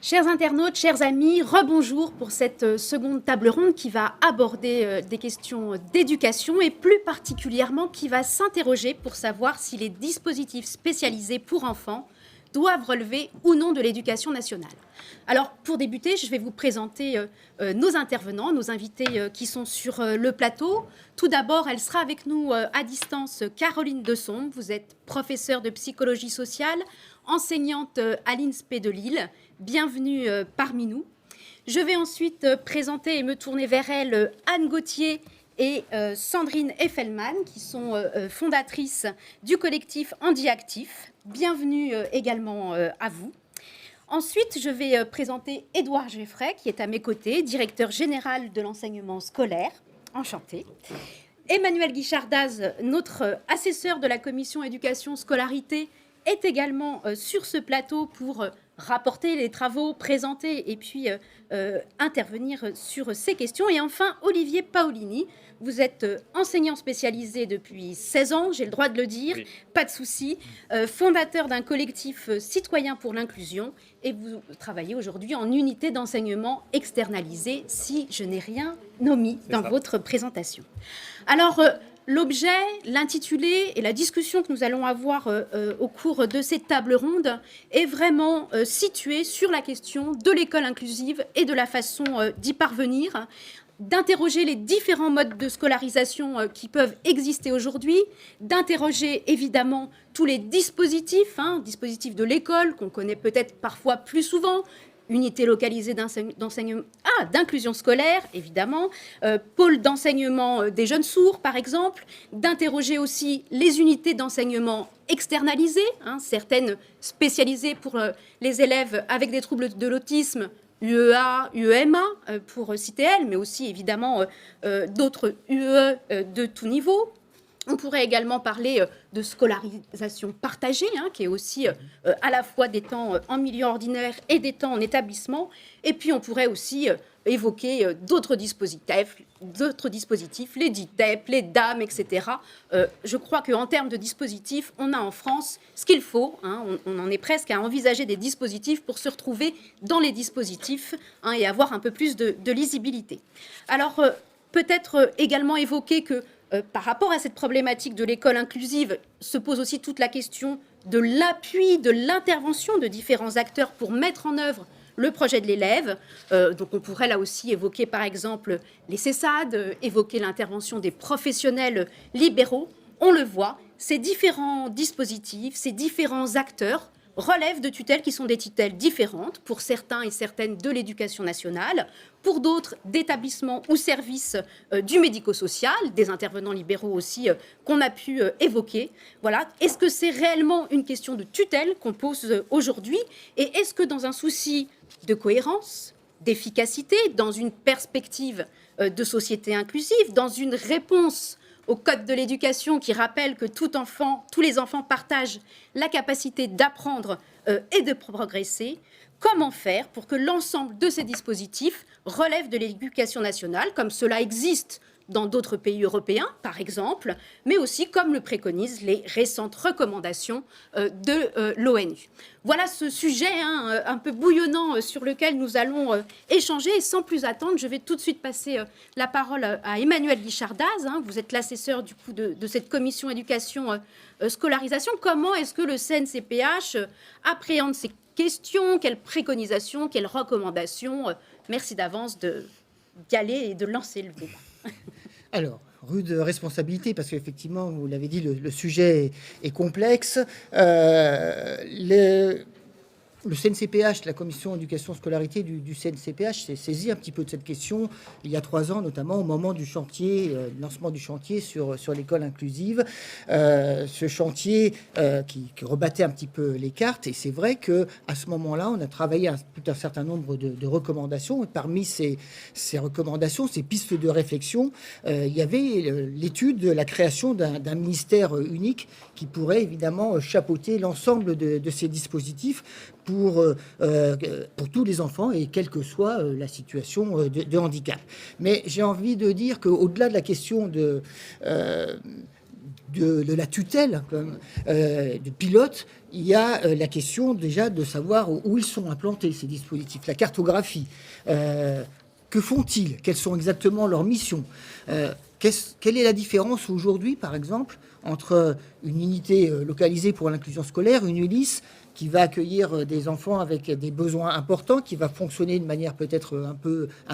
Chers internautes, chers amis, rebonjour pour cette seconde table ronde qui va aborder des questions d'éducation et plus particulièrement qui va s'interroger pour savoir si les dispositifs spécialisés pour enfants doivent relever ou non de l'éducation nationale. Alors, pour débuter, je vais vous présenter nos intervenants, nos invités qui sont sur le plateau. Tout d'abord, elle sera avec nous à distance, Caroline Desson. Vous êtes professeure de psychologie sociale, enseignante à l'INSPE de Lille. Bienvenue parmi nous. Je vais ensuite présenter et me tourner vers elle Anne Gauthier et Sandrine Effelman, qui sont fondatrices du collectif Handiactif. Bienvenue également à vous. Ensuite, je vais présenter Édouard Geffray, qui est à mes côtés, directeur général de l'enseignement scolaire. Enchanté. Emmanuel Guichardaz, notre assesseur de la commission éducation-scolarité, est également sur ce plateau pour rapporter les travaux, présenter et puis intervenir sur ces questions. Et enfin, Olivier Paolini, vous êtes enseignant spécialisé depuis 16 ans, j'ai le droit de le dire, oui. Pas de souci, fondateur d'un collectif citoyen pour l'inclusion et vous travaillez aujourd'hui en unité d'enseignement externalisée, si je n'ai rien omis dans votre présentation. Alors, l'objet, l'intitulé et la discussion que nous allons avoir au cours de cette table ronde est vraiment située sur la question de l'école inclusive et de la façon d'y parvenir, d'interroger les différents modes de scolarisation qui peuvent exister aujourd'hui, d'interroger évidemment tous les dispositifs, dispositifs de l'école qu'on connaît peut-être parfois plus souvent, unité localisée d'inclusion scolaire, évidemment, pôle d'enseignement des jeunes sourds, par exemple, d'interroger aussi les unités d'enseignement externalisées, certaines spécialisées pour les élèves avec des troubles de l'autisme, UEA, UEMA, pour citer elles, mais aussi évidemment d'autres UE de tout niveau. On pourrait également parler de scolarisation partagée, qui est aussi à la fois des temps en milieu ordinaire et des temps en établissement. Et puis on pourrait aussi évoquer d'autres dispositifs, les DITEP, les DAM, etc. Je crois qu'en termes de dispositifs, on a en France ce qu'il faut. On en est presque à envisager des dispositifs pour se retrouver dans les dispositifs et avoir un peu plus de lisibilité. Alors, peut-être également évoquer que par rapport à cette problématique de l'école inclusive, se pose aussi toute la question de l'appui, de l'intervention de différents acteurs pour mettre en œuvre le projet de l'élève. Donc on pourrait là aussi évoquer par exemple les CESAD, évoquer l'intervention des professionnels libéraux. On le voit, ces différents dispositifs, ces différents acteurs relèvent de tutelles qui sont des tutelles différentes pour certains et certaines de l'éducation nationale, pour d'autres d'établissements ou services du médico-social, des intervenants libéraux aussi qu'on a pu évoquer. Voilà. Est-ce que c'est réellement une question de tutelle qu'on pose aujourd'hui? Et est-ce que dans un souci de cohérence, d'efficacité, dans une perspective de société inclusive, dans une réponse au Code de l'éducation qui rappelle que tous les enfants partagent la capacité d'apprendre et de progresser, comment faire pour que l'ensemble de ces dispositifs relèvent de l'éducation nationale, comme cela existe dans d'autres pays européens, par exemple, mais aussi comme le préconisent les récentes recommandations de l'ONU. Voilà ce sujet un peu bouillonnant sur lequel nous allons échanger. Et sans plus attendre, je vais tout de suite passer la parole à Emmanuel Guichardaz. Vous êtes l'assesseur du coup de cette commission éducation scolarisation. Comment est-ce que le CNCPH appréhende ces questions? Quelles préconisations? Quelles recommandations? Merci d'avance d'y aller et de lancer le débat. Alors, rude responsabilité, parce qu'effectivement, vous l'avez dit, le sujet est complexe. Le CNCPH, la commission éducation scolarité du CNCPH, s'est saisi un petit peu de cette question il y a 3 ans, notamment au moment du chantier, lancement du chantier sur l'école inclusive. Ce chantier qui rebattait un petit peu les cartes. Et c'est vrai qu'à ce moment-là, on a travaillé tout un certain nombre de recommandations. Et parmi ces recommandations, ces pistes de réflexion, il y avait l'étude de la création d'un ministère unique qui pourrait évidemment chapeauter l'ensemble de ces dispositifs pour tous les enfants et quelle que soit la situation de handicap. Mais j'ai envie de dire qu'au-delà de la question de la tutelle, du pilote, il y a la question déjà de savoir où ils sont implantés, ces dispositifs, la cartographie. Que font-ils? Quelles sont exactement leurs missions? Quelle est la différence aujourd'hui, par exemple, entre une unité localisée pour l'inclusion scolaire, une ULIS, qui va accueillir des enfants avec des besoins importants, qui va fonctionner de manière peut-être un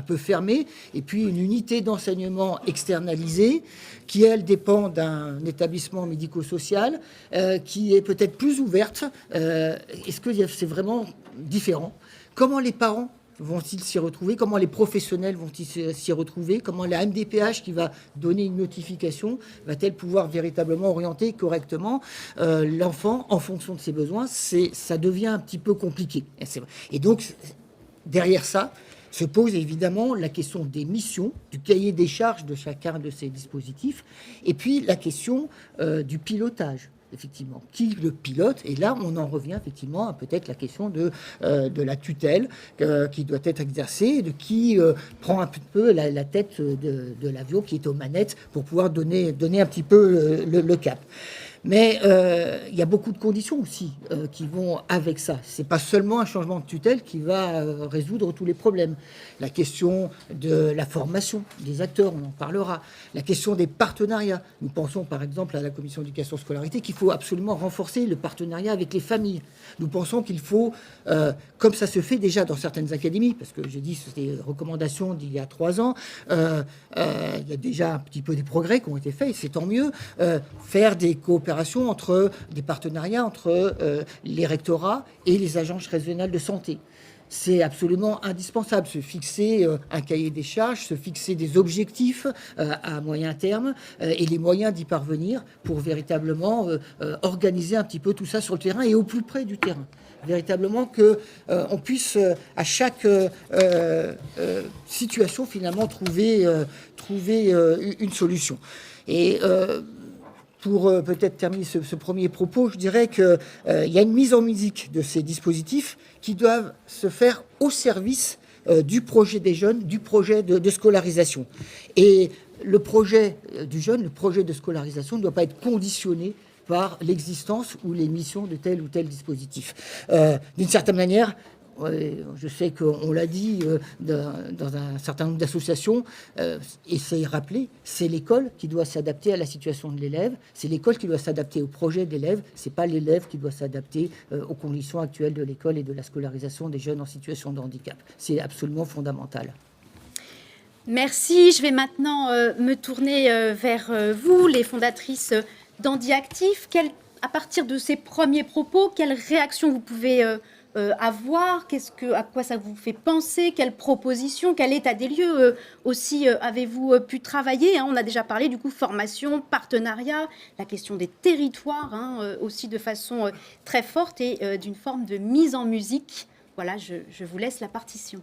peu fermée, et puis une unité d'enseignement externalisée, qui, elle, dépend d'un établissement médico-social, qui est peut-être plus ouverte. Est-ce que c'est vraiment différent? Comment les parents vont-ils s'y retrouver? Comment les professionnels vont-ils s'y retrouver? Comment la MDPH qui va donner une notification va-t-elle pouvoir véritablement orienter correctement l'enfant en fonction de ses besoins? Ça devient un petit peu compliqué. Et donc, derrière ça, se pose évidemment la question des missions, du cahier des charges de chacun de ces dispositifs, et puis la question du pilotage. Effectivement, qui le pilote? Et là, on en revient effectivement à peut-être la question de la tutelle qui doit être exercée, de qui prend un peu la tête de l'avion, qui est aux manettes, pour pouvoir donner un petit peu le cap. Mais il y a beaucoup de conditions aussi qui vont avec ça. C'est pas seulement un changement de tutelle qui va résoudre tous les problèmes. La question de la formation des acteurs, on en parlera. La question des partenariats. Nous pensons par exemple à la commission d'éducation scolarité qu'il faut absolument renforcer le partenariat avec les familles. Nous pensons qu'il faut, comme ça se fait déjà dans certaines académies, parce que j'ai dit c'était des recommandations d'il y a 3 ans, il y a déjà un petit peu des progrès qui ont été faits, et c'est tant mieux, faire des coopérations des partenariats entre les rectorats et les agences régionales de santé. C'est absolument indispensable, se fixer un cahier des charges, se fixer des objectifs à moyen terme et les moyens d'y parvenir pour véritablement organiser un petit peu tout ça sur le terrain et au plus près du terrain. Véritablement qu'on puisse à chaque situation finalement trouver une solution. Et pour peut-être terminer ce premier propos, je dirais qu'il y a une mise en musique de ces dispositifs qui doivent se faire au service du projet des jeunes, du projet de scolarisation. Et le projet du jeune, le projet de scolarisation ne doit pas être conditionné par l'existence ou les missions de tel ou tel dispositif. D'une certaine manière, je sais qu'on l'a dit dans un certain nombre d'associations, et c'est rappelé, c'est l'école qui doit s'adapter à la situation de l'élève, c'est l'école qui doit s'adapter au projet d'élève, c'est pas l'élève qui doit s'adapter aux conditions actuelles de l'école et de la scolarisation des jeunes en situation de handicap. C'est absolument fondamental. Merci. Je vais maintenant me tourner vers vous, les fondatrices d'HandiActif. À partir de ces premiers propos, quelles réactions vous pouvez avoir? À quoi ça vous fait penser? Quelles propositions? Quel état des lieux aussi avez-vous pu travailler? On a déjà parlé du coup formation, partenariat, la question des territoires aussi de façon très forte et d'une forme de mise en musique. Voilà, je vous laisse la partition.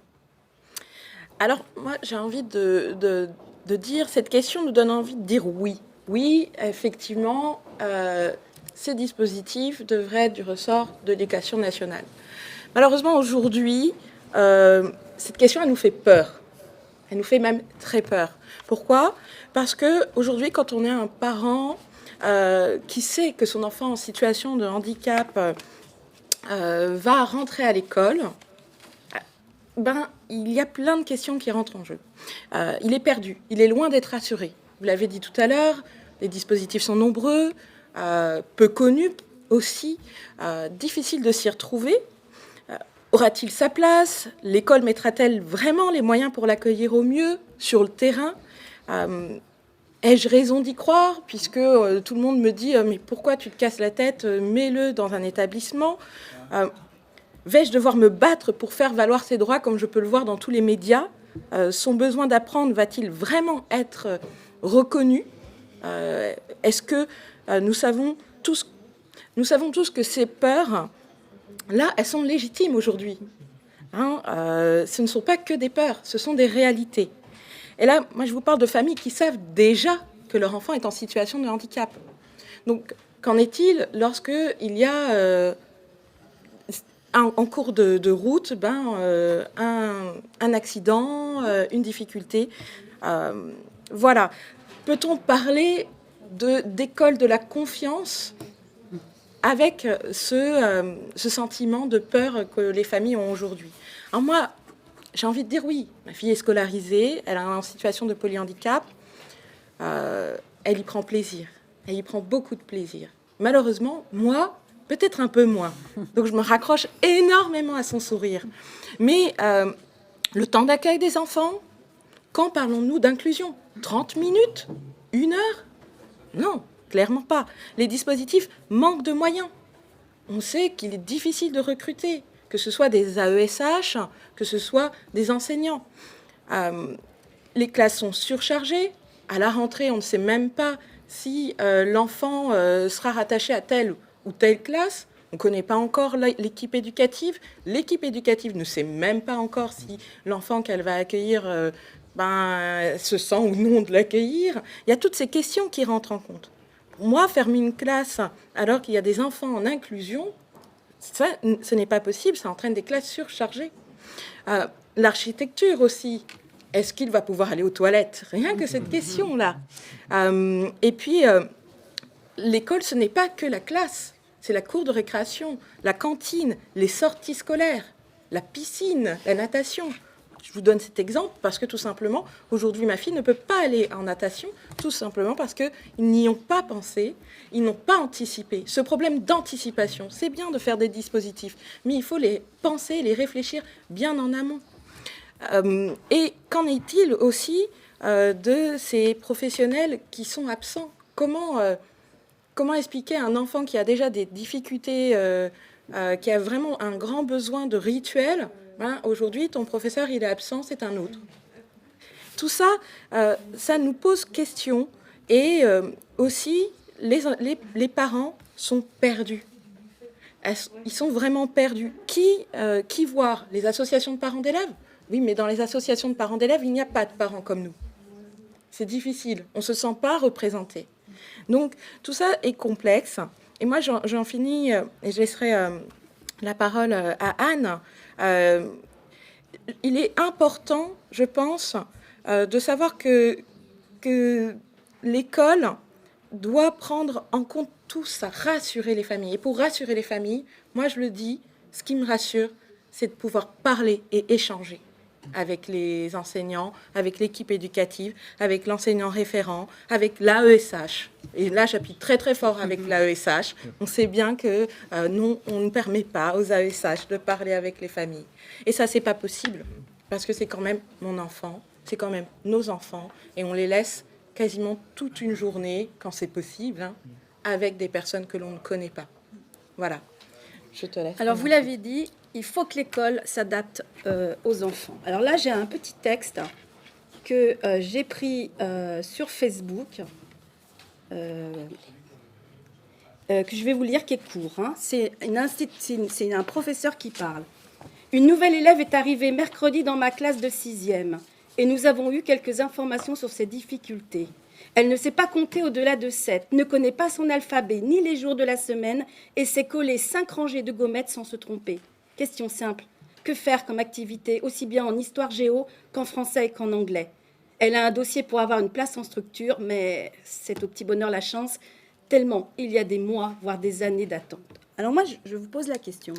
Alors, moi, j'ai envie de dire, cette question nous donne envie de dire oui. Oui, effectivement, ces dispositifs devraient être du ressort de l'Éducation nationale. Malheureusement, aujourd'hui, cette question, elle nous fait peur. Elle nous fait même très peur. Pourquoi? Parce qu'aujourd'hui, quand on est un parent qui sait que son enfant en situation de handicap va rentrer à l'école, il y a plein de questions qui rentrent en jeu. Il est perdu, il est loin d'être assuré. Vous l'avez dit tout à l'heure, les dispositifs sont nombreux, peu connus aussi, difficile de s'y retrouver. Aura-t-il sa place? L'école mettra-t-elle vraiment les moyens pour l'accueillir au mieux sur le terrain? Ai-je raison d'y croire? Puisque tout le monde me dit mais pourquoi tu te casses la tête? Mets-le dans un établissement. Vais-je devoir me battre pour faire valoir ses droits comme je peux le voir dans tous les médias? Son besoin d'apprendre va-t-il vraiment être reconnu? Est-ce que nous savons tous que ces peurs, là, elles sont légitimes aujourd'hui. Ce ne sont pas que des peurs, ce sont des réalités. Et là, moi, je vous parle de familles qui savent déjà que leur enfant est en situation de handicap. Donc, qu'en est-il lorsqu'il y a en cours de route un accident, une difficulté? Voilà. Peut-on parler d'école de la confiance avec ce sentiment de peur que les familles ont aujourd'hui. Alors moi, j'ai envie de dire oui, ma fille est scolarisée, elle est en situation de polyhandicap, elle y prend plaisir, elle y prend beaucoup de plaisir. Malheureusement, moi, peut-être un peu moins. Donc je me raccroche énormément à son sourire. Mais le temps d'accueil des enfants, quand parlons-nous d'inclusion ? 30 minutes ? 1 heure ? Non, clairement pas. Les dispositifs manquent de moyens. On sait qu'il est difficile de recruter, que ce soit des AESH, que ce soit des enseignants. Les classes sont surchargées. À la rentrée, on ne sait même pas si l'enfant sera rattaché à telle ou telle classe. On ne connaît pas encore l'équipe éducative. L'équipe éducative ne sait même pas encore si l'enfant qu'elle va accueillir se sent ou non de l'accueillir. Il y a toutes ces questions qui rentrent en compte. Pour moi, fermer une classe alors qu'il y a des enfants en inclusion, ça, ce n'est pas possible. Ça entraîne des classes surchargées. L'architecture aussi. Est-ce qu'il va pouvoir aller aux toilettes ? Rien que cette question-là. Et puis, l'école, ce n'est pas que la classe. C'est la cour de récréation, la cantine, les sorties scolaires, la piscine, la natation. Je vous donne cet exemple parce que tout simplement, aujourd'hui, ma fille ne peut pas aller en natation, tout simplement parce qu'ils n'y ont pas pensé, ils n'ont pas anticipé. Ce problème d'anticipation, c'est bien de faire des dispositifs, mais il faut les penser, les réfléchir bien en amont. Et qu'en est-il aussi de ces professionnels qui sont absents ? Comment expliquer à un enfant qui a déjà des difficultés, qui a vraiment un grand besoin de rituel, aujourd'hui, ton professeur, il est absent, c'est un autre. Tout ça, ça nous pose question. Et aussi, les parents sont perdus. Ils sont vraiment perdus. Qui voir ? Les associations de parents d'élèves ? Oui, mais dans les associations de parents d'élèves, il n'y a pas de parents comme nous. C'est difficile. On ne se sent pas représenté. Donc, tout ça est complexe. Et moi, j'en finis, et je laisserai la parole à Anne. Il est important, je pense, de savoir que l'école doit prendre en compte tout ça, rassurer les familles. Et pour rassurer les familles, moi, je le dis, ce qui me rassure, c'est de pouvoir parler et échanger avec les enseignants, avec l'équipe éducative, avec l'enseignant référent, avec l'AESH. Et là, j'appuie très très fort avec l'AESH. On sait bien que non, on ne permet pas aux AESH de parler avec les familles. Et ça, c'est pas possible, parce que c'est quand même mon enfant, c'est quand même nos enfants, et on les laisse quasiment toute une journée, quand c'est possible, avec des personnes que l'on ne connaît pas. Voilà. Je te laisse. Alors, vous l'avez dit, il faut que l'école s'adapte aux enfants. Alors là, j'ai un petit texte que j'ai pris sur Facebook, que je vais vous lire, qui est court. C'est un professeur qui parle. Une nouvelle élève est arrivée mercredi dans ma classe de 6e et nous avons eu quelques informations sur ses difficultés. Elle ne sait pas compter au-delà de 7, ne connaît pas son alphabet ni les jours de la semaine et sait coller 5 rangées de gommettes sans se tromper. Question simple, que faire comme activité, aussi bien en histoire géo qu'en français et qu'en anglais ? Elle a un dossier pour avoir une place en structure, mais c'est au petit bonheur la chance, tellement il y a des mois, voire des années d'attente. Alors moi, je vous pose la question.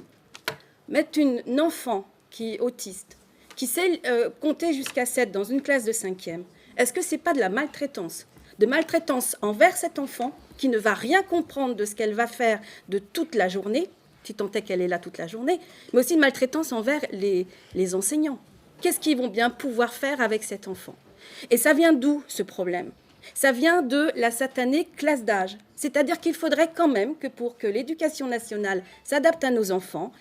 Mettre une enfant qui est autiste, qui sait compter jusqu'à 7 dans une classe de 5e, est-ce que ce n'est pas de la maltraitance ? De maltraitance envers cet enfant qui ne va rien comprendre de ce qu'elle va faire de toute la journée, si tant est qu'elle est là toute la journée, mais aussi de maltraitance envers les enseignants. Qu'est-ce qu'ils vont bien pouvoir faire avec cet enfant ? Et ça vient d'où, ce problème ? Ça vient de la satanée classe d'âge. C'est-à-dire qu'il faudrait quand même que pour que l'éducation nationale s'adapte à nos enfants,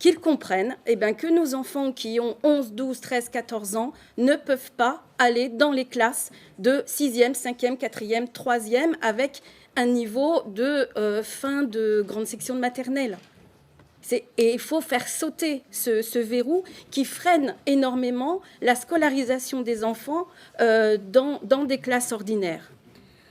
qu'ils comprennent que nos enfants qui ont 11, 12, 13, 14 ans ne peuvent pas aller dans les classes de 6e, 5e, 4e, 3e avec un niveau de fin de grande section de maternelle. Et il faut faire sauter ce verrou qui freine énormément la scolarisation des enfants dans des classes ordinaires.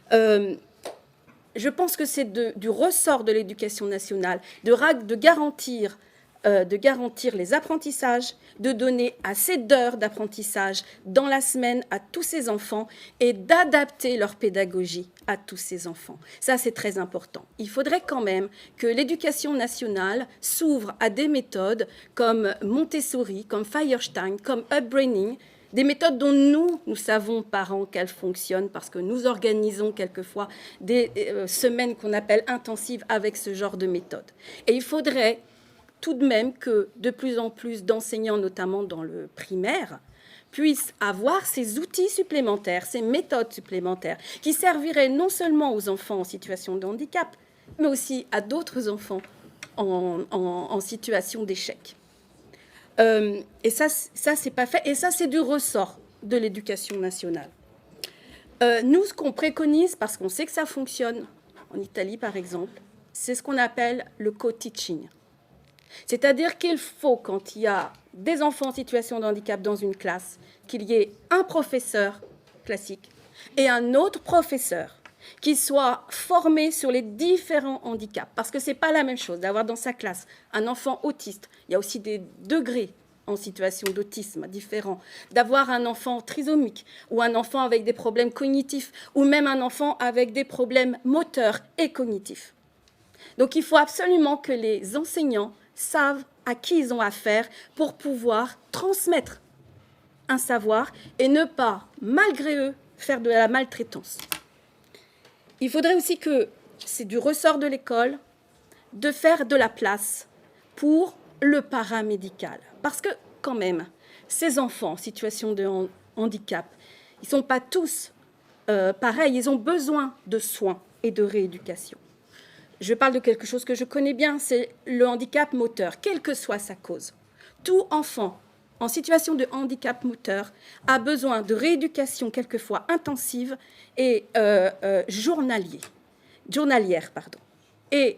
Je pense que c'est du ressort de l'éducation nationale de garantir de garantir les apprentissages, de donner assez d'heures d'apprentissage dans la semaine à tous ces enfants et d'adapter leur pédagogie à tous ces enfants. Ça, c'est très important. Il faudrait quand même que l'éducation nationale s'ouvre à des méthodes comme Montessori, comme Feuerstein, comme Upbringing, des méthodes dont nous savons, parents, qu'elles fonctionnent parce que nous organisons quelquefois des semaines qu'on appelle intensives avec ce genre de méthodes. Et il faudrait tout de même que de plus en plus d'enseignants, notamment dans le primaire, puissent avoir ces outils supplémentaires, ces méthodes supplémentaires, qui serviraient non seulement aux enfants en situation de handicap, mais aussi à d'autres enfants en situation d'échec. Et ça, c'est pas fait. Et ça, c'est du ressort de l'éducation nationale. Nous, ce qu'on préconise, parce qu'on sait que ça fonctionne, en Italie par exemple, c'est ce qu'on appelle le co-teaching. C'est-à-dire qu'il faut, quand il y a des enfants en situation de handicap dans une classe, qu'il y ait un professeur classique et un autre professeur qui soit formé sur les différents handicaps. Parce que ce n'est pas la même chose d'avoir dans sa classe un enfant autiste. Il y a aussi des degrés en situation d'autisme différents. D'avoir un enfant trisomique ou un enfant avec des problèmes cognitifs ou même un enfant avec des problèmes moteurs et cognitifs. Donc il faut absolument que les enseignants savent à qui ils ont affaire pour pouvoir transmettre un savoir et ne pas, malgré eux, faire de la maltraitance. Il faudrait aussi que, c'est du ressort de l'école, de faire de la place pour le paramédical. Parce que, quand même, ces enfants en situation de handicap, ils ne sont pas tous pareils, ils ont besoin de soins et de rééducation. Je parle de quelque chose que je connais bien, c'est le handicap moteur, quelle que soit sa cause. Tout enfant en situation de handicap moteur a besoin de rééducation quelquefois intensive et journalière. Et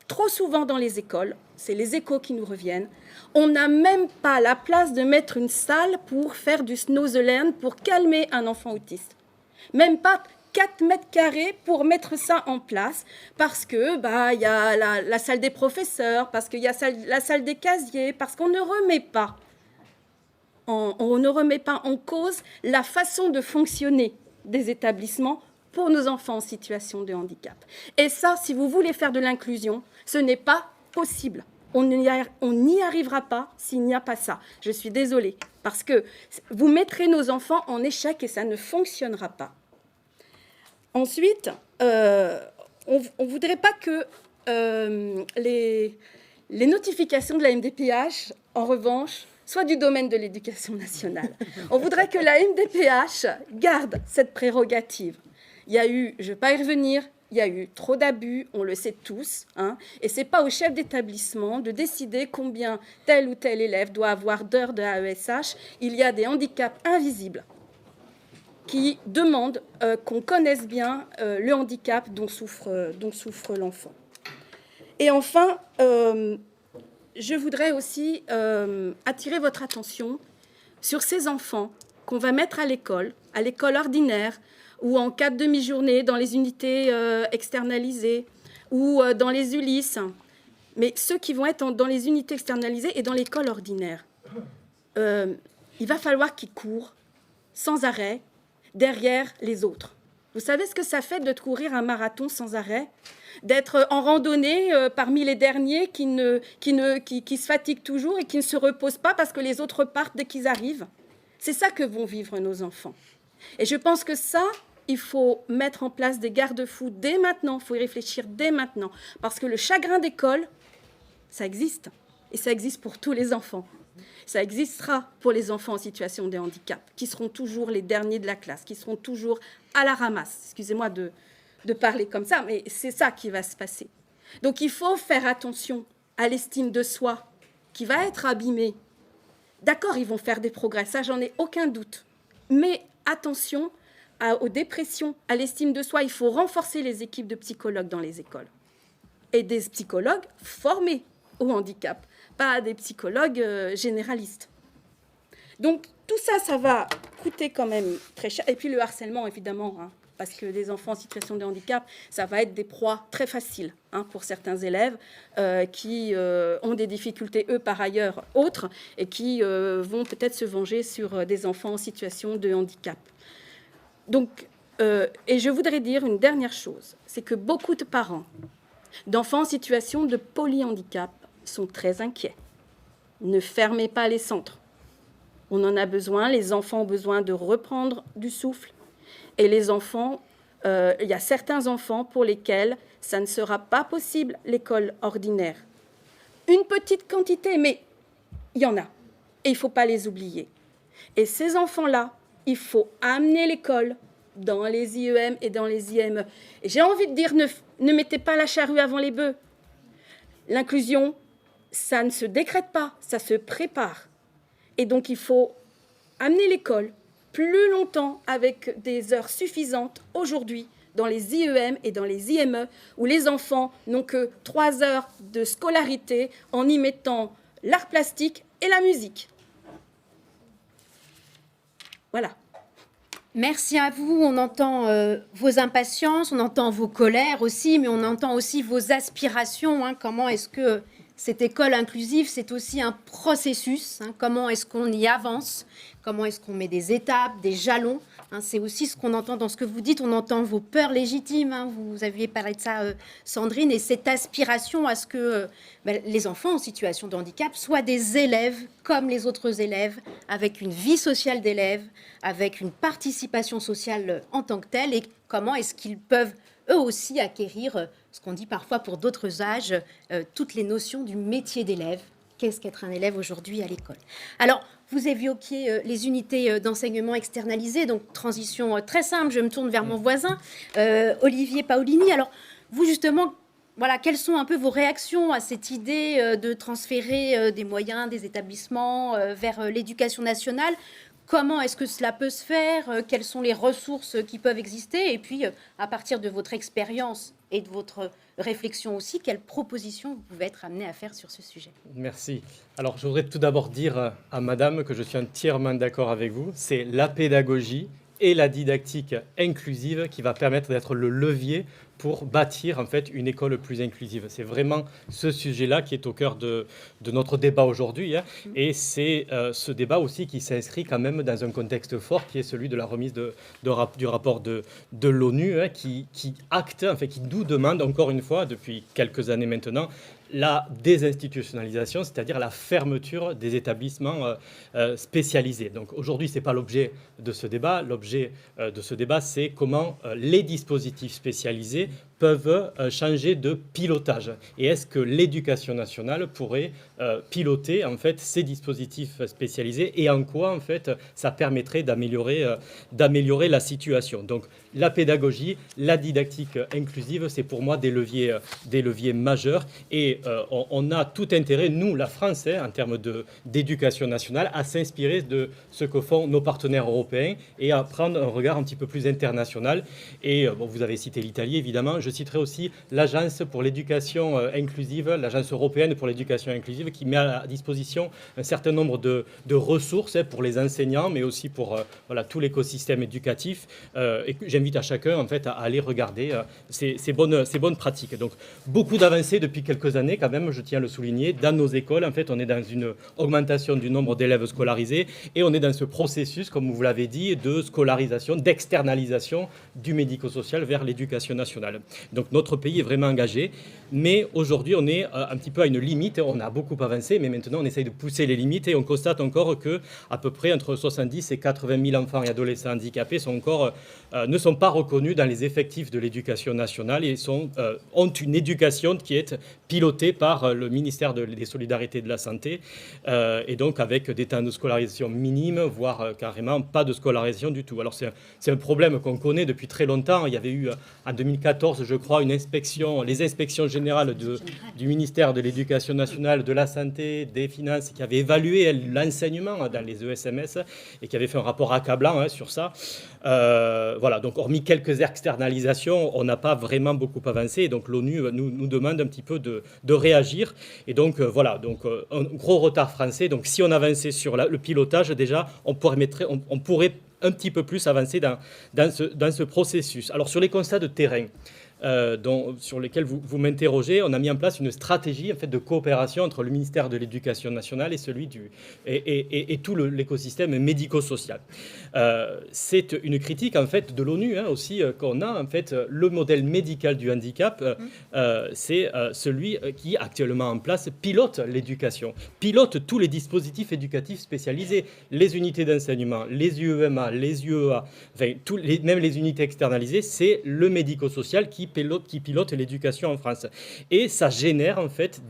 trop souvent dans les écoles, c'est les échos qui nous reviennent, on n'a même pas la place de mettre une salle pour faire du Snowzelen, pour calmer un enfant autiste. Même pas 4 mètres carrés pour mettre ça en place, parce que y a la salle des professeurs, parce qu'il y a la salle des casiers, parce qu'on ne remet pas en cause la façon de fonctionner des établissements pour nos enfants en situation de handicap. Et ça, si vous voulez faire de l'inclusion, ce n'est pas possible. On n'y arrivera pas s'il n'y a pas ça. Je suis désolée, parce que vous mettrez nos enfants en échec et ça ne fonctionnera pas. Ensuite, on ne voudrait pas que les notifications de la MDPH, en revanche, soient du domaine de l'éducation nationale. On voudrait que la MDPH garde cette prérogative. Il y a eu, je ne vais pas y revenir, il y a eu trop d'abus, on le sait tous, et ce n'est pas au chef d'établissement de décider combien tel ou tel élève doit avoir d'heures de AESH. Il y a des handicaps invisibles qui demandent qu'on connaisse bien le handicap dont souffre l'enfant. Et enfin, je voudrais aussi attirer votre attention sur ces enfants qu'on va mettre à l'école ordinaire, ou en cas de demi-journée dans les unités externalisées, ou dans les ULIS, mais ceux qui vont être dans les unités externalisées et dans l'école ordinaire. Il va falloir qu'ils courent sans arrêt derrière les autres. Vous savez ce que ça fait de courir un marathon sans arrêt ? D'être en randonnée parmi les derniers qui se fatiguent toujours et qui ne se reposent pas parce que les autres partent dès qu'ils arrivent. C'est ça que vont vivre nos enfants. Et je pense que ça, il faut mettre en place des garde-fous dès maintenant, il faut y réfléchir dès maintenant, parce que le chagrin d'école, ça existe, et ça existe pour tous les enfants. Ça existera pour les enfants en situation de handicap, qui seront toujours les derniers de la classe, qui seront toujours à la ramasse. Excusez-moi de parler comme ça, mais c'est ça qui va se passer. Donc il faut faire attention à l'estime de soi, qui va être abîmée. D'accord, ils vont faire des progrès, ça j'en ai aucun doute. Mais attention aux dépressions, à l'estime de soi. Il faut renforcer les équipes de psychologues dans les écoles. Et des psychologues formés au handicap, pas des psychologues généralistes. Donc tout ça, ça va coûter quand même très cher. Et puis le harcèlement, évidemment, parce que les enfants en situation de handicap, ça va être des proies très faciles pour certains élèves qui ont des difficultés, eux, par ailleurs, autres, et qui vont peut-être se venger sur des enfants en situation de handicap. Donc, et je voudrais dire une dernière chose, c'est que beaucoup de parents d'enfants en situation de polyhandicap sont très inquiets. Ne fermez pas les centres. On en a besoin, les enfants ont besoin de reprendre du souffle. Et les enfants, il y a certains enfants pour lesquels ça ne sera pas possible, l'école ordinaire. Une petite quantité, mais il y en a. Et il ne faut pas les oublier. Et ces enfants-là, il faut amener l'école dans les IEM et dans les IME. Et j'ai envie de dire, ne mettez pas la charrue avant les bœufs. L'inclusion, ça ne se décrète pas, ça se prépare. Et donc, il faut amener l'école plus longtemps avec des heures suffisantes aujourd'hui dans les IEM et dans les IME, où les enfants n'ont que 3 heures de scolarité en y mettant l'art plastique et la musique. Voilà. Merci à vous. On entend vos impatiences, on entend vos colères aussi, mais on entend aussi vos aspirations. Comment est-ce que cette école inclusive, c'est aussi un processus. Comment est-ce qu'on y avance? Comment est-ce qu'on met des étapes, des jalons? C'est aussi ce qu'on entend dans ce que vous dites. On entend vos peurs légitimes. Vous aviez parlé de ça, Sandrine, et cette aspiration à ce que les enfants en situation de handicap soient des élèves comme les autres élèves, avec une vie sociale d'élèves, avec une participation sociale en tant que telle. Et comment est-ce qu'ils peuvent eux aussi acquérir ce qu'on dit parfois pour d'autres âges, toutes les notions du métier d'élève. Qu'est-ce qu'être un élève aujourd'hui à l'école? Alors, vous évoquiez les unités d'enseignement externalisées, donc transition très simple, je me tourne vers mon voisin, Olivier Paolini. Alors, vous justement, voilà, quelles sont un peu vos réactions à cette idée de transférer des moyens des établissements vers l'éducation nationale? Comment est-ce que cela peut se faire? Quelles sont les ressources qui peuvent exister? Et puis, à partir de votre expérience et de votre réflexion aussi, quelles propositions vous pouvez être amené à faire sur ce sujet? Merci. Alors, je voudrais tout d'abord dire à madame que je suis entièrement d'accord avec vous. C'est la pédagogie et la didactique inclusive qui va permettre d'être le levier pour bâtir en fait une école plus inclusive. C'est vraiment ce sujet-là qui est au cœur de notre débat aujourd'hui. Et c'est ce débat aussi qui s'inscrit quand même dans un contexte fort qui est celui de la remise du rapport de l'ONU qui acte, en fait, qui nous demande encore une fois depuis quelques années maintenant la désinstitutionnalisation, c'est-à-dire la fermeture des établissements spécialisés. Donc aujourd'hui, ce n'est pas l'objet de ce débat. L'objet de ce débat, c'est comment les dispositifs spécialisés peuvent changer de pilotage. Et est-ce que l'éducation nationale pourrait piloter en fait ces dispositifs spécialisés et en quoi en fait ça permettrait d'améliorer la situation. Donc la pédagogie, la didactique inclusive, c'est pour moi des leviers majeurs et on a tout intérêt, nous, la France, en termes d'éducation nationale, à s'inspirer de ce que font nos partenaires européens et à prendre un regard un petit peu plus international. Et bon, vous avez cité l'Italie, évidemment. Je citerai aussi l'Agence pour l'éducation inclusive, l'Agence européenne pour l'éducation inclusive, qui met à disposition un certain nombre de ressources pour les enseignants, mais aussi pour tout l'écosystème éducatif. Et j'invite à chacun, en fait, à aller regarder ces bonnes pratiques. Donc, beaucoup d'avancées depuis quelques années, quand même, je tiens à le souligner. Dans nos écoles, en fait, on est dans une augmentation du nombre d'élèves scolarisés et on est dans ce processus, comme vous l'avez dit, de scolarisation, d'externalisation du médico-social vers l'éducation nationale. Donc, notre pays est vraiment engagé, mais aujourd'hui, on est un petit peu à une limite. On a beaucoup avancé, mais maintenant, on essaye de pousser les limites et on constate encore que à peu près entre 70 et 80 000 enfants et adolescents handicapés ne sont pas reconnus dans les effectifs de l'éducation nationale et ont une éducation qui est pilotée par le ministère des Solidarités et de la Santé, et donc avec des temps de scolarisation minimes, voire carrément pas de scolarisation du tout. Alors c'est un problème qu'on connaît depuis très longtemps. Il y avait eu en 2014, je crois, les inspections générales du ministère de l'Éducation nationale, de la Santé, des Finances, qui avaient évalué l'enseignement dans les ESMS et qui avaient fait un rapport accablant sur ça. Voilà, donc hormis quelques externalisations, on n'a pas vraiment beaucoup avancé. Et donc l'ONU nous demande un petit peu de réagir. Et donc voilà, un gros retard français. Donc si on avançait sur le pilotage, déjà, on pourrait un petit peu plus avancer dans ce processus. Alors sur les constats de terrain, sur lesquels vous m'interrogez, on a mis en place une stratégie en fait, de coopération entre le ministère de l'Éducation nationale et celui et tout l'écosystème médico-social. C'est une critique en fait de l'ONU aussi qu'on a en fait le modèle médical du handicap, c'est celui qui actuellement en place pilote l'éducation, pilote tous les dispositifs éducatifs spécialisés, les unités d'enseignement, les UEMA, les UEA, enfin, même les unités externalisées, c'est le médico-social qui pilote l'éducation en France. Et ça génère en fait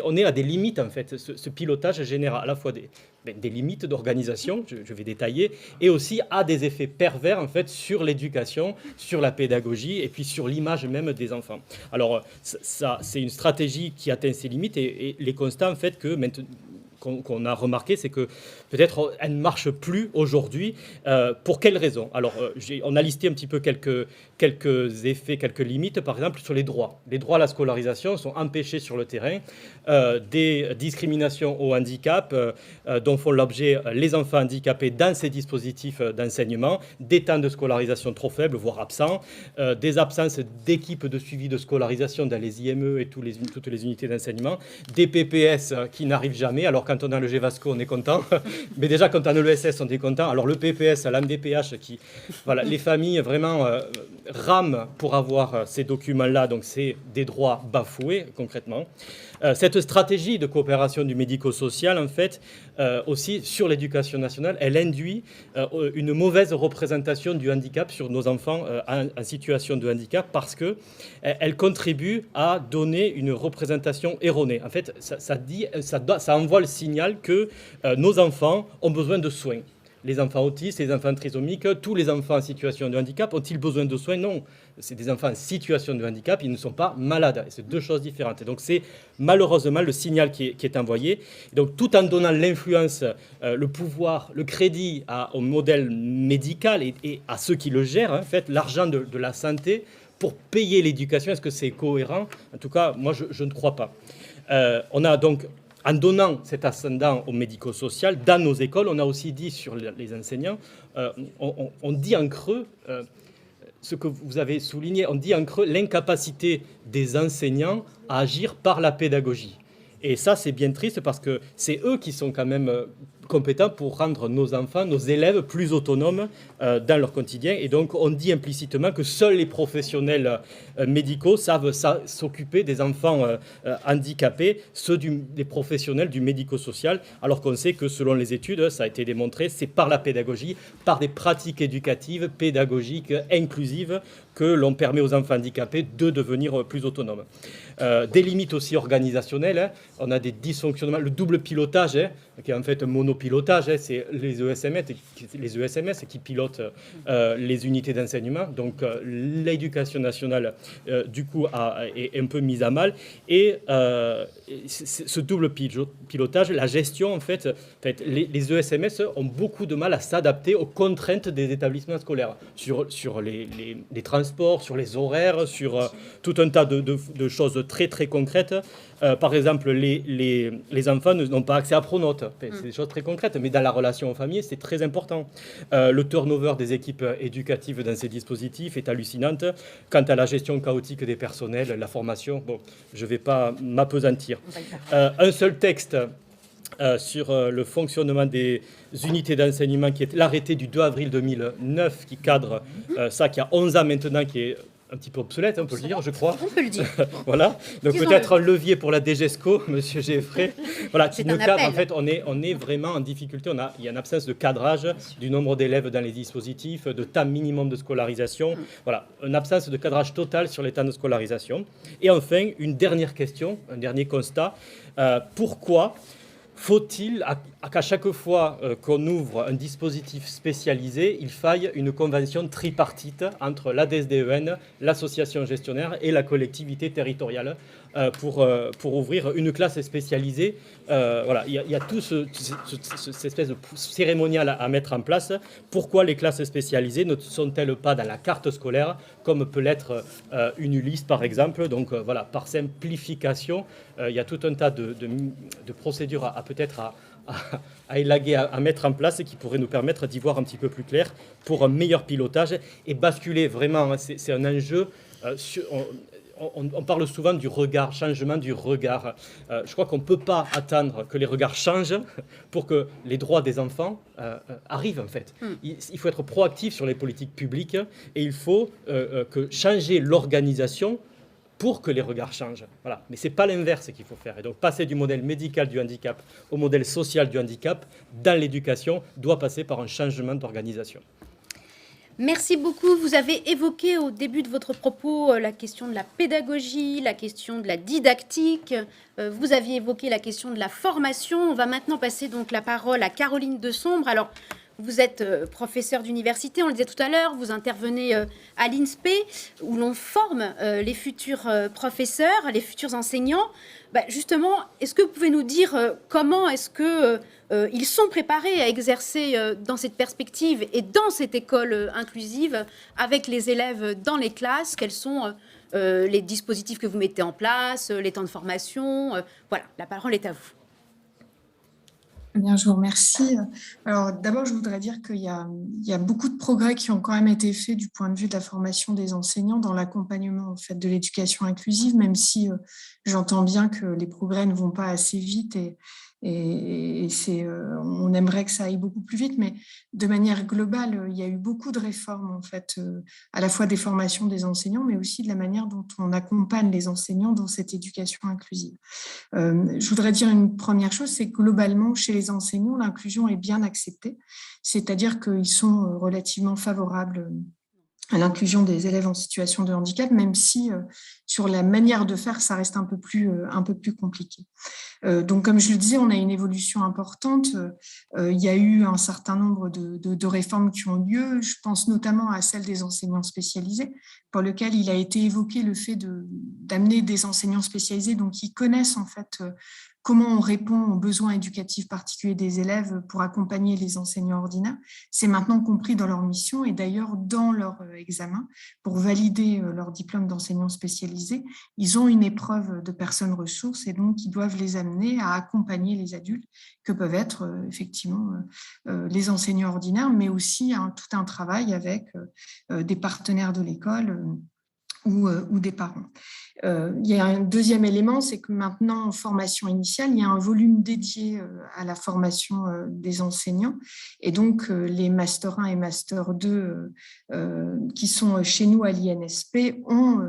on est à des limites en fait. Ce pilotage génère à la fois des limites d'organisation, je vais détailler, et aussi a des effets pervers en fait sur l'éducation, sur la pédagogie et puis sur l'image même des enfants. Alors ça, c'est une stratégie qui atteint ses limites et les constats en fait que maintenant qu'on a remarqué, c'est que peut-être elle ne marche plus aujourd'hui. Pour quelles raisons? Alors, on a listé un petit peu quelques effets, quelques limites. Par exemple, sur les droits. Les droits à la scolarisation sont empêchés sur le terrain. Des discriminations au handicap dont font l'objet les enfants handicapés dans ces dispositifs d'enseignement, des temps de scolarisation trop faibles, voire absents, des absences d'équipes de suivi de scolarisation dans les IME et toutes les unités d'enseignement, des PPS qui n'arrivent jamais. Alors, quand on a le GEVASCO, on est content. Mais déjà, quand on a le SS, on est content. Alors, le PPS, l'AMDPH, voilà, les familles vraiment rament pour avoir ces documents-là. Donc, c'est des droits bafoués, concrètement. Cette stratégie de coopération du médico-social, en fait, aussi sur l'éducation nationale, elle induit une mauvaise représentation du handicap sur nos enfants en situation de handicap parce qu'elle contribue à donner une représentation erronée. En fait, ça envoie le signal que nos enfants ont besoin de soins. Les enfants autistes, les enfants trisomiques, tous les enfants en situation de handicap ont-ils besoin de soins? Non. C'est des enfants en situation de handicap, ils ne sont pas malades. C'est deux choses différentes. Et donc c'est malheureusement le signal qui est envoyé. Et donc tout en donnant l'influence, le pouvoir, le crédit au modèle médical et à ceux qui le gèrent, en fait, l'argent de la santé pour payer l'éducation, est-ce que c'est cohérent? En tout cas, moi je ne crois pas. On a donc... En donnant cet ascendant au médico-social, dans nos écoles, on a aussi dit sur les enseignants, on dit en creux, ce que vous avez souligné, on dit en creux l'incapacité des enseignants à agir par la pédagogie. Et ça, c'est bien triste parce que c'est eux qui sont quand même compétents pour rendre nos enfants, nos élèves plus autonomes dans leur quotidien. Et donc, on dit implicitement que seuls les professionnels médicaux savent s'occuper des enfants handicapés, ceux des professionnels du médico-social, alors qu'on sait que selon les études, ça a été démontré, c'est par la pédagogie, par des pratiques éducatives, pédagogiques, inclusives, que l'on permet aux enfants handicapés de devenir plus autonomes. Des limites aussi organisationnelles, on a des dysfonctionnements, le double pilotage, qui est en fait un monopilotage, c'est les ESMS qui pilotent les unités d'enseignement, donc l'éducation nationale du coup est un peu mise à mal, et ce double pilotage, la gestion en fait les ESMS ont beaucoup de mal à s'adapter aux contraintes des établissements scolaires, sur les transports, sur les horaires, sur tout un tas de choses très très concrètes. Par exemple, les enfants n'ont pas accès à Pronote. C'est des choses très concrètes, mais dans la relation aux familles, c'est très important. Le turnover des équipes éducatives dans ces dispositifs est hallucinante. Quant à la gestion chaotique des personnels, la formation, bon, je ne vais pas m'appesantir. Un seul texte sur le fonctionnement des unités d'enseignement, qui est l'arrêté du 2 avril 2009, qui cadre ça, qui a 11 ans maintenant, qui est un petit peu obsolète, on peut le dire, je crois. On peut le dire. Voilà. Donc peut-être un levier pour la DGESCO, Monsieur Geffray. Voilà, qui ne cadre. En fait, on est vraiment en difficulté. Il y a une absence de cadrage du nombre d'élèves dans les dispositifs, de temps minimum de scolarisation. Voilà, une absence de cadrage total sur les temps de scolarisation. Et enfin, une dernière question, un dernier constat. Pourquoi faut-il qu'à chaque fois qu'on ouvre un dispositif spécialisé, il faille une convention tripartite entre l'ADSDEN, l'association gestionnaire et la collectivité territoriale pour ouvrir une classe spécialisée? Voilà, il y a tout cette espèce de cérémonial à mettre en place. Pourquoi les classes spécialisées ne sont-elles pas dans la carte scolaire, comme peut l'être une Ulysse, par exemple? Donc voilà, par simplification, il y a tout un tas de procédures peut-être à élaguer, à mettre en place et qui pourrait nous permettre d'y voir un petit peu plus clair pour un meilleur pilotage et basculer vraiment. C'est un enjeu. On parle souvent du regard, changement du regard. Je crois qu'on ne peut pas attendre que les regards changent pour que les droits des enfants arrivent, en fait. Il faut être proactif sur les politiques publiques et il faut que changer l'organisation pour que les regards changent. Voilà. Mais ce n'est pas l'inverse qu'il faut faire. Et donc, passer du modèle médical du handicap au modèle social du handicap dans l'éducation doit passer par un changement d'organisation. Merci beaucoup. Vous avez évoqué au début de votre propos la question de la pédagogie, la question de la didactique. Vous aviez évoqué la question de la formation. On va maintenant passer donc la parole à Caroline Desombre. Alors, vous êtes professeur d'université, on le disait tout à l'heure, vous intervenez à l'INSPE où l'on forme les futurs professeurs, les futurs enseignants. Justement, est-ce que vous pouvez nous dire comment est-ce qu'ils sont préparés à exercer dans cette perspective et dans cette école inclusive avec les élèves dans les classes? Quels sont les dispositifs que vous mettez en place, les temps de formation? Voilà, la parole est à vous. Bien, je vous remercie. Alors, d'abord, je voudrais dire qu'il y a beaucoup de progrès qui ont quand même été faits du point de vue de la formation des enseignants dans l'accompagnement en fait, de l'éducation inclusive, même si j'entends bien que les progrès ne vont pas assez vite et on aimerait que ça aille beaucoup plus vite, mais de manière globale, il y a eu beaucoup de réformes, en fait, à la fois des formations des enseignants, mais aussi de la manière dont on accompagne les enseignants dans cette éducation inclusive. Je voudrais dire une première chose, c'est que globalement, chez les enseignants, l'inclusion est bien acceptée, c'est-à-dire qu'ils sont relativement favorables à l'inclusion des élèves en situation de handicap, même si sur la manière de faire, ça reste un peu plus compliqué. Donc, comme je le disais, on a une évolution importante. Il y a eu un certain nombre de réformes qui ont lieu. Je pense notamment à celle des enseignants spécialisés, pour lequel il a été évoqué le fait d'amener des enseignants spécialisés, donc qui connaissent en fait comment on répond aux besoins éducatifs particuliers des élèves pour accompagner les enseignants ordinaires. C'est maintenant compris dans leur mission et d'ailleurs dans leur examen. Pour valider leur diplôme d'enseignant spécialisé, ils ont une épreuve de personnes ressources et donc ils doivent les amener à accompagner les adultes que peuvent être effectivement les enseignants ordinaires, mais aussi tout un travail avec des partenaires de l'école ou des parents. Il y a un deuxième élément, c'est que maintenant, en formation initiale, il y a un volume dédié à la formation des enseignants. Et donc, les Master 1 et Master 2 qui sont chez nous à l'INSP ont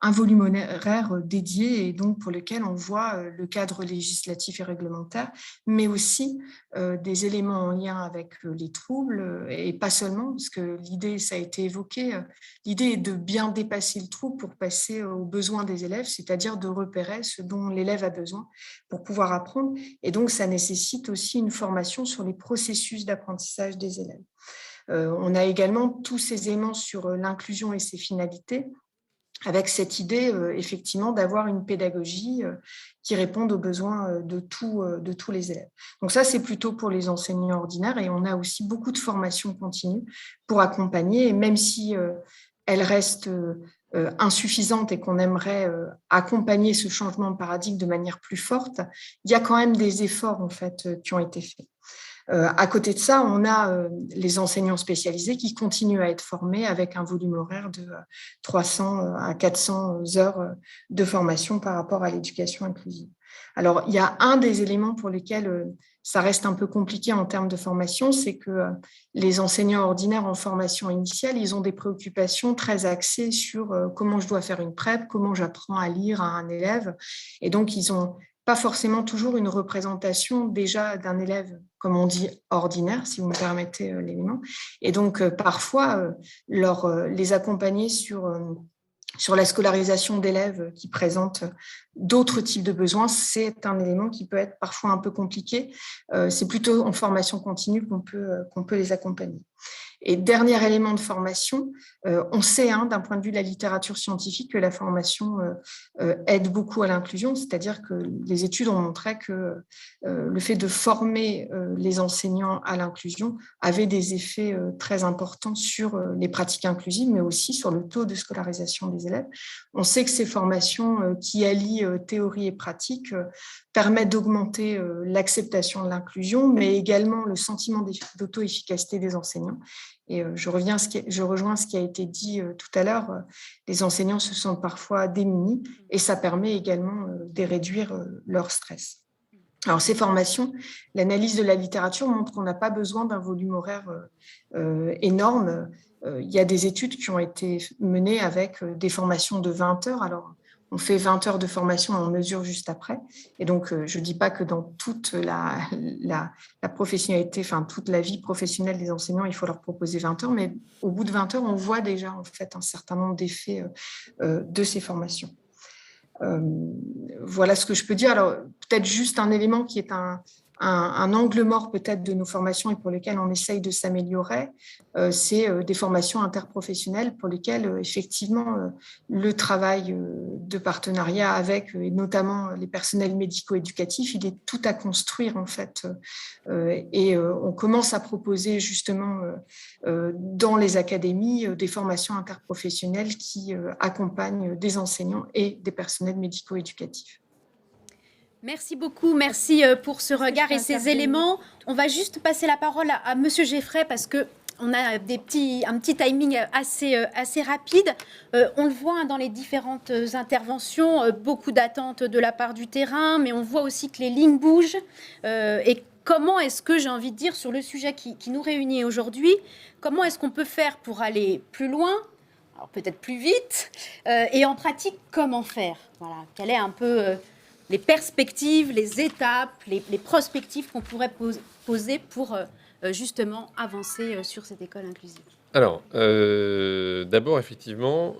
un volume horaire dédié et donc pour lequel on voit le cadre législatif et réglementaire, mais aussi des éléments en lien avec les troubles et pas seulement, parce que l'idée, ça a été évoqué, l'idée est de bien dépasser le trouble pour passer aux besoins des élèves, c'est-à-dire de repérer ce dont l'élève a besoin pour pouvoir apprendre. Et donc, ça nécessite aussi une formation sur les processus d'apprentissage des élèves. On a également tous ces éléments sur l'inclusion et ses finalités, avec cette idée, effectivement, d'avoir une pédagogie qui réponde aux besoins de tous les élèves. Donc ça, c'est plutôt pour les enseignants ordinaires et on a aussi beaucoup de formations continues pour accompagner, et même si elles restent insuffisante et qu'on aimerait accompagner ce changement de paradigme de manière plus forte, il y a quand même des efforts en fait, qui ont été faits. À côté de ça, on a les enseignants spécialisés qui continuent à être formés avec un volume horaire de 300 à 400 heures de formation par rapport à l'éducation inclusive. Alors, il y a un des éléments pour lesquels ça reste un peu compliqué en termes de formation, c'est que les enseignants ordinaires en formation initiale, ils ont des préoccupations très axées sur comment je dois faire une PrEP, comment j'apprends à lire à un élève. Et donc, ils n'ont pas forcément toujours une représentation déjà d'un élève, comme on dit, ordinaire, si vous me permettez l'élément. Et donc, parfois, les accompagner sur la scolarisation d'élèves qui présentent d'autres types de besoins, c'est un élément qui peut être parfois un peu compliqué. C'est plutôt en formation continue qu'on peut les accompagner. Et dernier élément de formation, on sait d'un point de vue de la littérature scientifique que la formation aide beaucoup à l'inclusion, c'est-à-dire que les études ont montré que le fait de former les enseignants à l'inclusion avait des effets très importants sur les pratiques inclusives, mais aussi sur le taux de scolarisation des élèves. On sait que ces formations qui allient théorie et pratique permettent d'augmenter l'acceptation de l'inclusion, mais également le sentiment d'auto-efficacité des enseignants. Et je rejoins ce qui a été dit tout à l'heure. Les enseignants se sentent parfois démunis et ça permet également de réduire leur stress. Alors, ces formations, l'analyse de la littérature montre qu'on n'a pas besoin d'un volume horaire énorme. Il y a des études qui ont été menées avec des formations de 20 heures. Alors, on fait 20 heures de formation et on mesure juste après. Et donc, je ne dis pas que dans toute la professionnalité, enfin toute la vie professionnelle des enseignants, il faut leur proposer 20 heures. Mais au bout de 20 heures, on voit déjà en fait un certain nombre d'effets de ces formations. Voilà ce que je peux dire. Alors, peut-être juste un élément qui est un angle mort peut-être de nos formations et pour lesquelles on essaye de s'améliorer, c'est des formations interprofessionnelles pour lesquelles effectivement le travail de partenariat avec et notamment les personnels médico-éducatifs, il est tout à construire en fait. Et on commence à proposer justement dans les académies des formations interprofessionnelles qui accompagnent des enseignants et des personnels médico-éducatifs. Merci beaucoup, merci pour ce regard et ces éléments. On va juste passer la parole à Monsieur Geffray parce qu'on a un petit timing assez rapide. On le voit dans les différentes interventions, beaucoup d'attentes de la part du terrain, mais on voit aussi que les lignes bougent. Et comment est-ce que, j'ai envie de dire, sur le sujet qui nous réunit aujourd'hui, comment est-ce qu'on peut faire pour aller plus loin ? Alors peut-être plus vite. Et en pratique, comment faire ? Voilà, quelle est un peu... les perspectives, les étapes, les prospectives qu'on pourrait poser pour justement avancer sur cette école inclusive. Alors, d'abord, effectivement,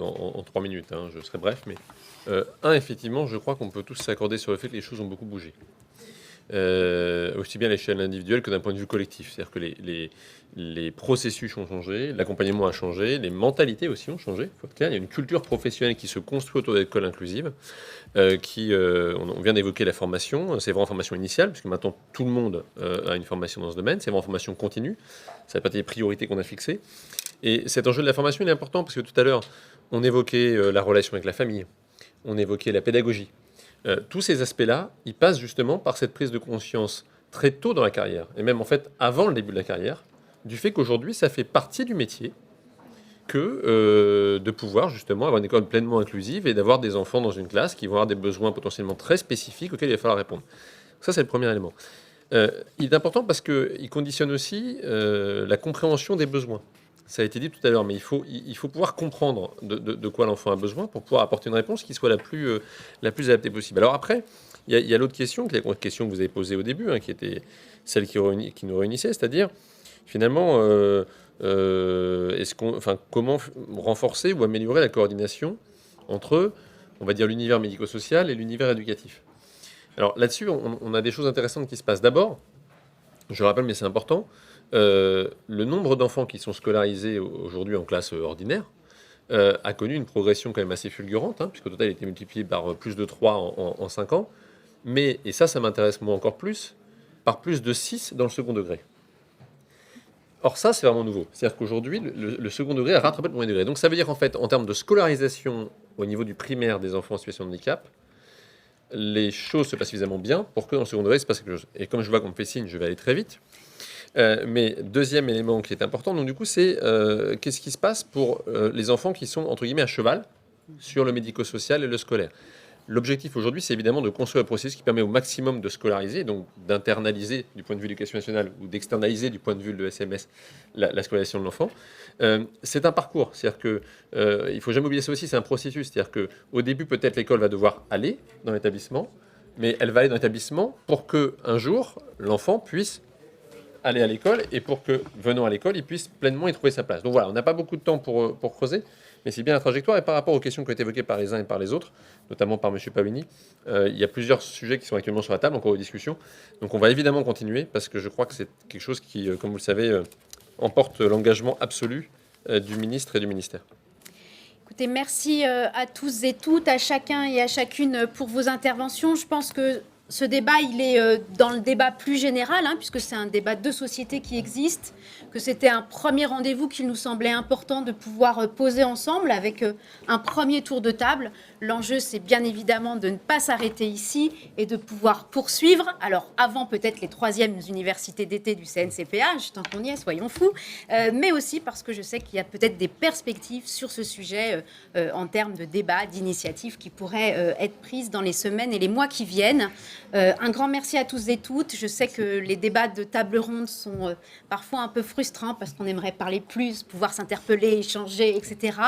en 3 minutes, je serai bref, mais effectivement, je crois qu'on peut tous s'accorder sur le fait que les choses ont beaucoup bougé. Aussi bien à l'échelle individuelle que d'un point de vue collectif. C'est-à-dire que les processus ont changé, l'accompagnement a changé, les mentalités aussi ont changé. Il faut être clair, il y a une culture professionnelle qui se construit autour de l'école inclusive. On vient d'évoquer la formation, c'est vraiment formation initiale, puisque maintenant tout le monde a une formation dans ce domaine, c'est vraiment formation continue, ça fait partie des priorités qu'on a fixées. Et cet enjeu de la formation, il est important, parce que tout à l'heure, on évoquait la relation avec la famille, on évoquait la pédagogie. Tous ces aspects-là, ils passent justement par cette prise de conscience très tôt dans la carrière, et même en fait avant le début de la carrière, du fait qu'aujourd'hui, ça fait partie du métier que de pouvoir justement avoir une école pleinement inclusive et d'avoir des enfants dans une classe qui vont avoir des besoins potentiellement très spécifiques auxquels il va falloir répondre. Ça, c'est le premier élément. Il est important parce qu'il conditionne aussi la compréhension des besoins. Ça a été dit tout à l'heure, mais il faut pouvoir comprendre de quoi l'enfant a besoin pour pouvoir apporter une réponse qui soit la plus adaptée possible. Alors après, il y a l'autre question, qui est la question que vous avez posée au début, qui était celle qui nous réunissait, c'est-à-dire finalement, comment renforcer ou améliorer la coordination entre, on va dire, l'univers médico-social et l'univers éducatif. Alors là-dessus, on a des choses intéressantes qui se passent. D'abord, je rappelle, mais c'est important, le nombre d'enfants qui sont scolarisés aujourd'hui en classe ordinaire a connu une progression quand même assez fulgurante, puisqu'au total, il a été multiplié par plus de 3 en 5 ans. Mais, et ça m'intéresse moi encore plus, par plus de 6 dans le second degré. Or ça, c'est vraiment nouveau. C'est-à-dire qu'aujourd'hui, le second degré a rattrapé le premier degré. Donc ça veut dire qu'en fait, en termes de scolarisation au niveau du primaire des enfants en situation de handicap, les choses se passent suffisamment bien pour que dans le second degré, il se passe quelque chose. Et comme je vois qu'on me fait signe, je vais aller très vite. Mais deuxième élément qui est important, donc du coup, c'est qu'est-ce qui se passe pour les enfants qui sont, entre guillemets, à cheval sur le médico-social et le scolaire. L'objectif aujourd'hui, c'est évidemment de construire un processus qui permet au maximum de scolariser, donc d'internaliser du point de vue de l'éducation nationale ou d'externaliser du point de vue de l'ESMS la scolarisation de l'enfant. C'est un parcours, c'est-à-dire que il ne faut jamais oublier ça aussi, c'est un processus, c'est-à-dire qu'au début, peut-être l'école va devoir aller dans l'établissement, mais elle va aller dans l'établissement pour qu'un jour, l'enfant puisse aller à l'école et pour que, venant à l'école, il puisse pleinement y trouver sa place. Donc voilà, on n'a pas beaucoup de temps pour creuser, mais c'est bien la trajectoire. Et par rapport aux questions qui ont été évoquées par les uns et par les autres, notamment par M. Pavini, il y a plusieurs sujets qui sont actuellement sur la table, encore aux discussions. Donc on va évidemment continuer, parce que je crois que c'est quelque chose qui, comme vous le savez, emporte l'engagement absolu du ministre et du ministère. Écoutez, merci à tous et toutes, à chacun et à chacune pour vos interventions. Je pense que ce débat, il est dans le débat plus général, puisque c'est un débat de société qui existe, que c'était un premier rendez-vous qu'il nous semblait important de pouvoir poser ensemble avec un premier tour de table. L'enjeu, c'est bien évidemment de ne pas s'arrêter ici et de pouvoir poursuivre. Alors, avant peut-être les 3e universités d'été du CNCPH, tant qu'on y est, soyons fous, mais aussi parce que je sais qu'il y a peut-être des perspectives sur ce sujet en termes de débat, d'initiatives qui pourraient être prises dans les semaines et les mois qui viennent. Un grand merci à tous et toutes. Je sais que les débats de table ronde sont parfois un peu frustrants parce qu'on aimerait parler plus, pouvoir s'interpeller, échanger, etc.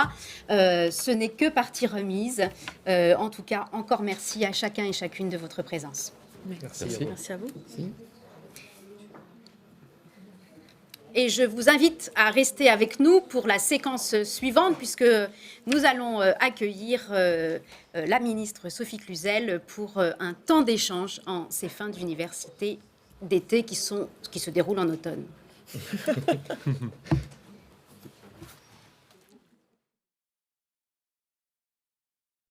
Ce n'est que partie remise. En tout cas, encore merci à chacun et chacune de votre présence. Merci. Merci à vous. Merci. Et je vous invite à rester avec nous pour la séquence suivante, puisque nous allons accueillir la ministre Sophie Cluzel pour un temps d'échange en ces fins d'université d'été qui se déroulent en automne.